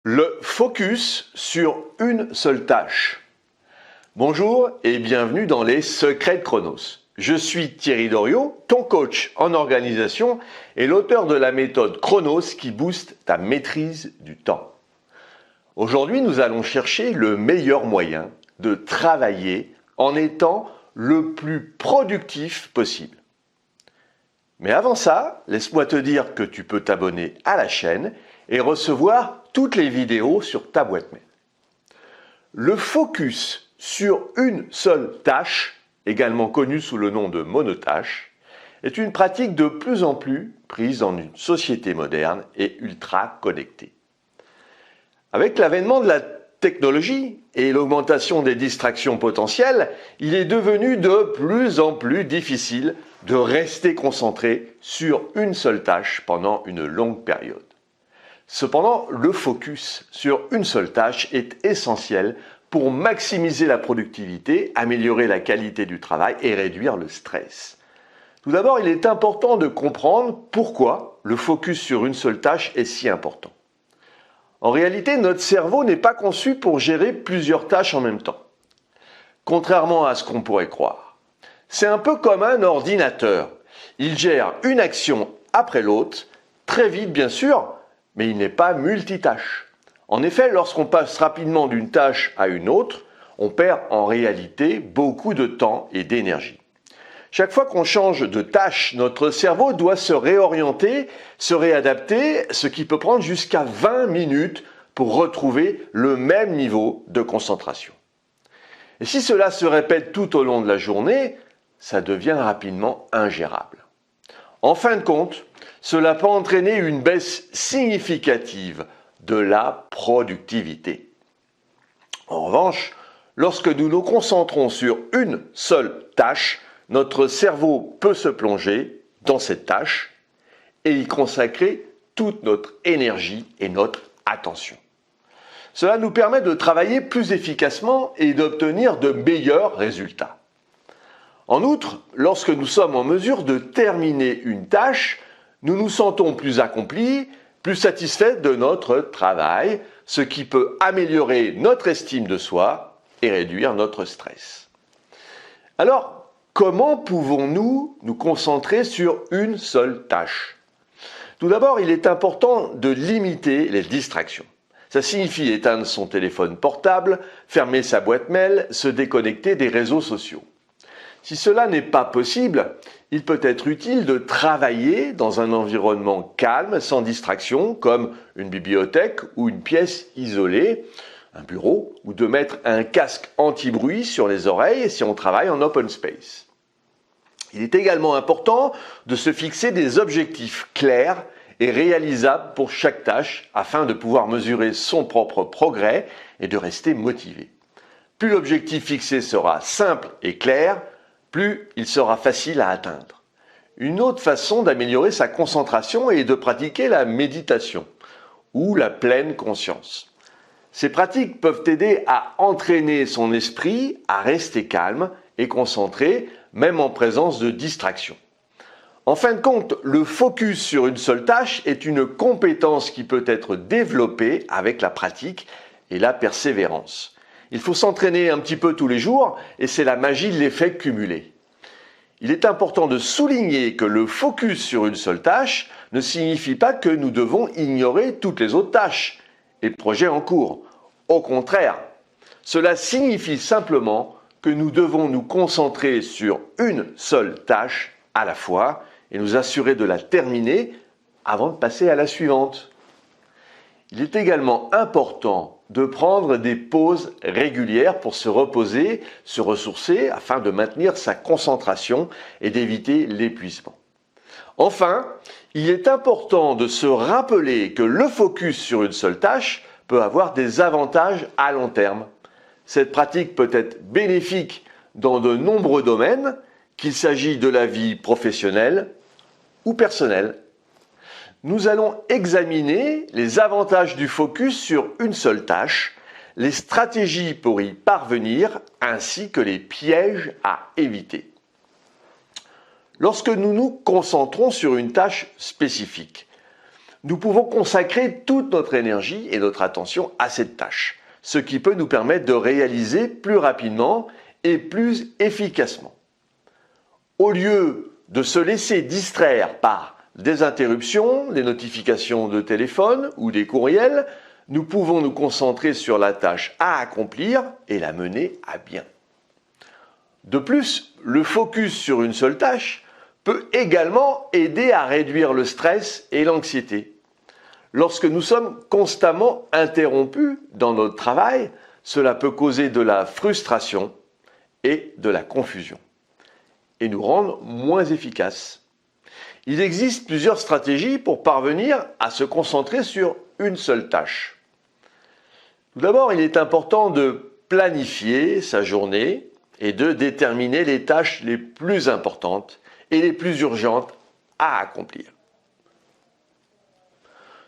Le focus sur une seule tâche. Bonjour et bienvenue dans les secrets de Chronos. Je suis Thierry Doriot, ton coach en organisation et l'auteur de la méthode Chronos qui booste ta maîtrise du temps. Aujourd'hui, nous allons chercher le meilleur moyen de travailler en étant le plus productif possible. Mais avant ça, laisse-moi te dire que tu peux t'abonner à la chaîne et recevoir toutes les vidéos sur ta boîte mail. Le focus sur une seule tâche, également connue sous le nom de monotâche, est une pratique de plus en plus prise dans une société moderne et ultra connectée. Avec l'avènement de la technologie et l'augmentation des distractions potentielles, il est devenu de plus en plus difficile de rester concentré sur une seule tâche pendant une longue période. Cependant, le focus sur une seule tâche est essentiel pour maximiser la productivité, améliorer la qualité du travail et réduire le stress. Tout d'abord, il est important de comprendre pourquoi le focus sur une seule tâche est si important. En réalité, notre cerveau n'est pas conçu pour gérer plusieurs tâches en même temps, contrairement à ce qu'on pourrait croire. C'est un peu comme un ordinateur. Il gère une action après l'autre, très vite bien sûr, mais il n'est pas multitâche. En effet, lorsqu'on passe rapidement d'une tâche à une autre, on perd en réalité beaucoup de temps et d'énergie. Chaque fois qu'on change de tâche, notre cerveau doit se réorienter, se réadapter, ce qui peut prendre jusqu'à 20 minutes pour retrouver le même niveau de concentration. Et si cela se répète tout au long de la journée, ça devient rapidement ingérable. En fin de compte, cela peut entraîner une baisse significative de la productivité. En revanche, lorsque nous nous concentrons sur une seule tâche, notre cerveau peut se plonger dans cette tâche et y consacrer toute notre énergie et notre attention. Cela nous permet de travailler plus efficacement et d'obtenir de meilleurs résultats. En outre, lorsque nous sommes en mesure de terminer une tâche, nous nous sentons plus accomplis, plus satisfaits de notre travail, ce qui peut améliorer notre estime de soi et réduire notre stress. Alors, comment pouvons-nous nous concentrer sur une seule tâche? Tout d'abord, il est important de limiter les distractions. Ça signifie éteindre son téléphone portable, fermer sa boîte mail, se déconnecter des réseaux sociaux. Si cela n'est pas possible, il peut être utile de travailler dans un environnement calme, sans distraction, comme une bibliothèque ou une pièce isolée, un bureau, ou de mettre un casque anti-bruit sur les oreilles si on travaille en open space. Il est également important de se fixer des objectifs clairs et réalisables pour chaque tâche afin de pouvoir mesurer son propre progrès et de rester motivé. Plus l'objectif fixé sera simple et clair, plus il sera facile à atteindre. Une autre façon d'améliorer sa concentration est de pratiquer la méditation ou la pleine conscience. Ces pratiques peuvent aider à entraîner son esprit à rester calme et concentré, même en présence de distractions. En fin de compte, le focus sur une seule tâche est une compétence qui peut être développée avec la pratique et la persévérance. Il faut s'entraîner un petit peu tous les jours et c'est la magie de l'effet cumulé. Il est important de souligner que le focus sur une seule tâche ne signifie pas que nous devons ignorer toutes les autres tâches et projets en cours. Au contraire, cela signifie simplement que nous devons nous concentrer sur une seule tâche à la fois et nous assurer de la terminer avant de passer à la suivante. Il est également important de prendre des pauses régulières pour se reposer, se ressourcer afin de maintenir sa concentration et d'éviter l'épuisement. Enfin, il est important de se rappeler que le focus sur une seule tâche peut avoir des avantages à long terme. Cette pratique peut être bénéfique dans de nombreux domaines, qu'il s'agisse de la vie professionnelle ou personnelle. Nous allons examiner les avantages du focus sur une seule tâche, les stratégies pour y parvenir, ainsi que les pièges à éviter. Lorsque nous nous concentrons sur une tâche spécifique, nous pouvons consacrer toute notre énergie et notre attention à cette tâche, ce qui peut nous permettre de réaliser plus rapidement et plus efficacement. Au lieu de se laisser distraire par des interruptions, des notifications de téléphone ou des courriels, nous pouvons nous concentrer sur la tâche à accomplir et la mener à bien. De plus, le focus sur une seule tâche peut également aider à réduire le stress et l'anxiété. Lorsque nous sommes constamment interrompus dans notre travail, cela peut causer de la frustration et de la confusion et nous rendre moins efficaces. Il existe plusieurs stratégies pour parvenir à se concentrer sur une seule tâche. Tout d'abord, il est important de planifier sa journée et de déterminer les tâches les plus importantes et les plus urgentes à accomplir.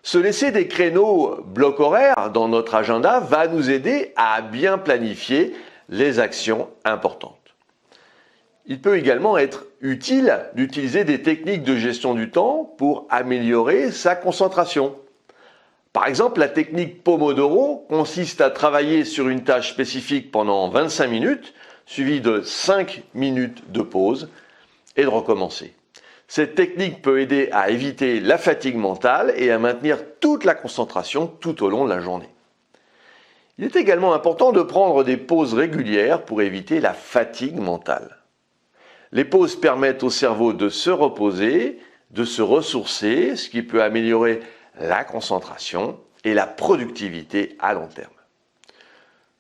Se laisser des créneaux blocs horaires dans notre agenda va nous aider à bien planifier les actions importantes. Il peut également être utile d'utiliser des techniques de gestion du temps pour améliorer sa concentration. Par exemple, la technique Pomodoro consiste à travailler sur une tâche spécifique pendant 25 minutes, suivie de 5 minutes de pause et de recommencer. Cette technique peut aider à éviter la fatigue mentale et à maintenir toute la concentration tout au long de la journée. Il est également important de prendre des pauses régulières pour éviter la fatigue mentale. Les pauses permettent au cerveau de se reposer, de se ressourcer, ce qui peut améliorer la concentration et la productivité à long terme.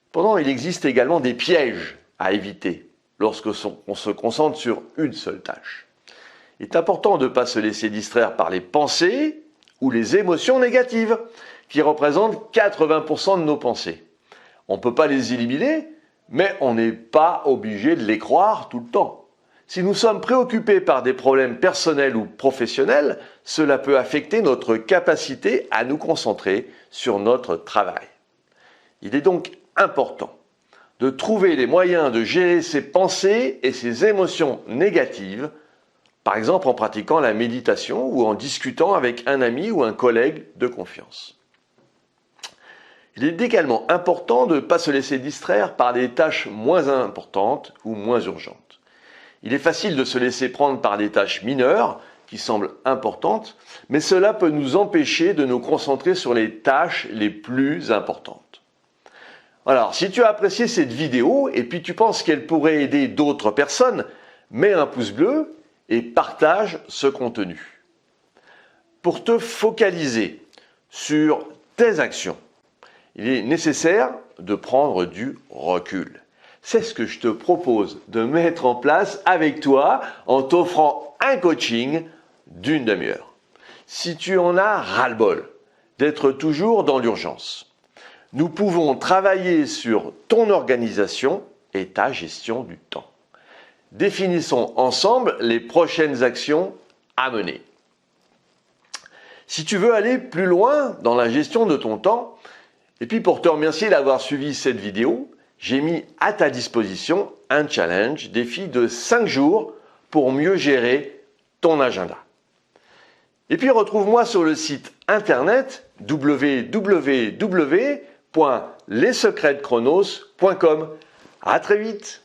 Cependant, il existe également des pièges à éviter lorsque on se concentre sur une seule tâche. Il est important de ne pas se laisser distraire par les pensées ou les émotions négatives, qui représentent 80% de nos pensées. On ne peut pas les éliminer, mais on n'est pas obligé de les croire tout le temps. Si nous sommes préoccupés par des problèmes personnels ou professionnels, cela peut affecter notre capacité à nous concentrer sur notre travail. Il est donc important de trouver les moyens de gérer ses pensées et ses émotions négatives, par exemple en pratiquant la méditation ou en discutant avec un ami ou un collègue de confiance. Il est également important de ne pas se laisser distraire par des tâches moins importantes ou moins urgentes. Il est facile de se laisser prendre par des tâches mineures qui semblent importantes, mais cela peut nous empêcher de nous concentrer sur les tâches les plus importantes. Alors, si tu as apprécié cette vidéo et puis tu penses qu'elle pourrait aider d'autres personnes, mets un pouce bleu et partage ce contenu. Pour te focaliser sur tes actions, il est nécessaire de prendre du recul. C'est ce que je te propose de mettre en place avec toi en t'offrant un coaching d'une demi-heure. Si tu en as ras-le-bol d'être toujours dans l'urgence, nous pouvons travailler sur ton organisation et ta gestion du temps. Définissons ensemble les prochaines actions à mener. Si tu veux aller plus loin dans la gestion de ton temps, et puis pour te remercier d'avoir suivi cette vidéo, j'ai mis à ta disposition un challenge défi de 5 jours pour mieux gérer ton agenda. Et puis retrouve-moi sur le site internet www.lessecretsdechronos.com. À très vite.